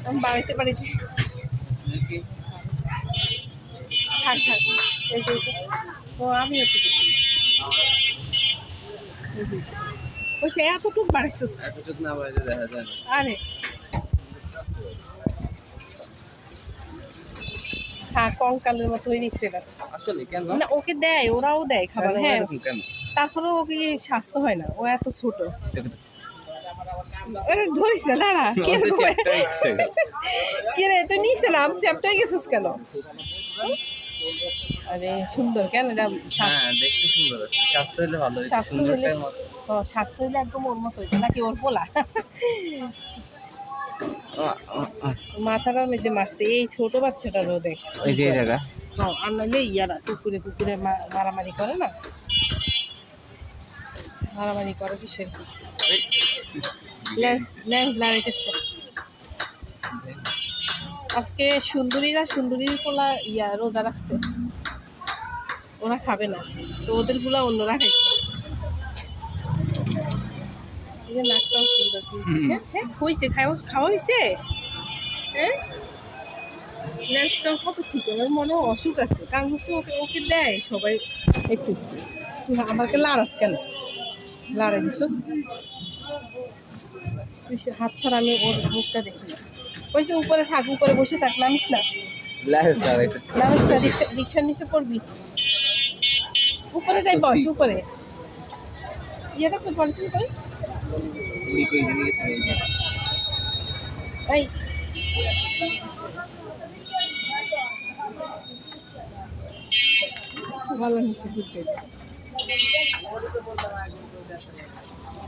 আমি বাড়িতে বাড়িতে থাক থাক এই যে ও আমি হতে গেছি বলছে এতটুকু বাড়িছিস এতটুকু না বাড়িতে দেখা যায় না। আরে হ্যাঁ কঙ্কালের মতো হয়ে নিচ্ছে না আসলে কেন না ওকে দেয় ওরাও দেয় খাবার হ্যাঁ এরকম কেন তারপরে ওকে স্বাস্থ্য হয় না ও এত ছোট আরে ধরিস না দাঁড়া কে রে তুই নিচে নাম চ্যাপটা গেছিস কেন আরে সুন্দর কেন এটা হ্যাঁ দেখতে সুন্দর আছে স্বাস্থ্য হলে ভালো স্বাস্থ্য হলে স্বাস্থ্য হলে একদম ওর মতো হইতো নাকি ওর পোলা মাথাটার মধ্যে মারছে এই ছোট বাচ্চাটারও দেখ ওই যে জায়গা হ্যাঁ আর নাহলে ইয়ারা কুকুরে কুকুরে মারামারি করে না মারামারি করে কিসের ল্যান্স লড়াইতেছে আজকে সুন্দরীর পোলা রোজা রাখছে ওরা খাবে না তো ওদের গুলা অন্যরা খাইছে নাকটাও সুন্দর হয়েছে খাওয়া হয়েছে হ্যাঁ ল্যান্সটাও কত চিকন ওর মনে অসুখ আছে কারণ হচ্ছে ওকে দেয় সবাই একটু আমাকে লাড়াস কেন লাড়াই দিস হাত ছাড়া আমি ওর মুখটা দেখি না ওই যে উপরে থাক উপরে বসে থাক নামিস না নামিস না রিক্সার নিচে পড়বি উপরে যাই বস উপরে ইয়েটা কই পড়েছি কই এই ভালো নিচে ঘুরতে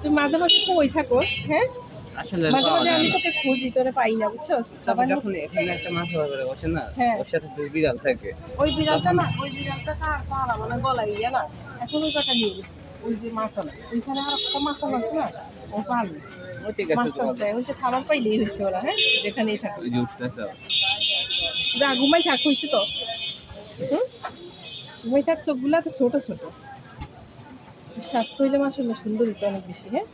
তুই মাঝে মাঝে কই থাকোস হ্যাঁ আসলে মাঝে মাঝে আমি তোকে খুঁজি তোরে পাই না বুঝছস তারপর যখন এখানে একটা মাছ ধরে বসে না ওর সাথে দুই বিড়াল থাকে ওই বিড়ালটা তার মানে গলায় ইয়া না এখন ওই কাটা নিয়ে গেছে ওই যে মাছলা ওইখানে আর একটা মাছলা আছে না ও পারবে ও ঠিক আছে মাছটা দেয় ওই যে খাবার পাইলেই হয়েছে ওরা হ্যাঁ যেখানেই থাকে ওই যে উঠতেছে যা ঘুমাই থাক হয়েছে তো ঘুমাই থাক চোখগুলা তো ছোট ছোট স্বাস্থ্য হইলে মাসাল্লাহ সুন্দরী তো অনেক বেশি হ্যাঁ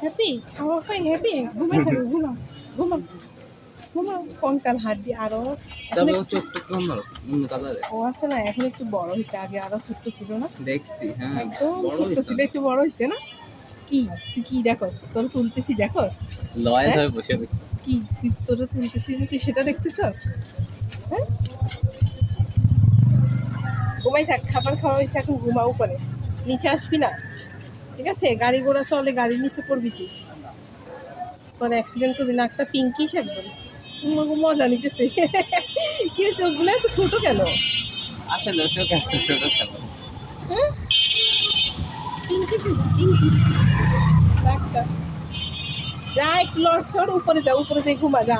হ্যাপি খাওয়া খাই হ্যাপি ঘুমাই থাকো ঘুমাও কঙ্কাল হাড্ডি আরো তবে ও চোখটা একটু অন্য কালারে ও আছে না এখন একটু বড় হয়েছে আগে আরো ছোট্ট ছিল না দেখছি হ্যাঁ একদম ছোট্ট ছিল একটু বড় হয়েছে না কি তুই কি দেখোস তোর তুলতেছি দেখোস লয় ধরে বসে বসে কি তুই তোর তুলতেছি তুই সেটা দেখতেছস হ্যাঁ ঘুমাই থাক খাবার খাওয়া হয়েছে এখন ঘুমাও করে নিচে আসবি না ঠিক আছে গাড়ি ঘোড়া চলে গাড়ির নিচে পড়বি তুই পরে অ্যাক্সিডেন্ট করবি না একটা পিঙ্কিশ একদম মজা নিতেছে কি চোখগুলো এত ছোট কেন আসলে চোখ আসছে ছোট কেন হ্যাঁ পিঙ্কিশ একটা যা একটু লড়ছড় উপরে যাই ঘুমা যা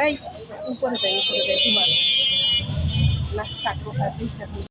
এই উপরে যাই ঘুমা না থাকবো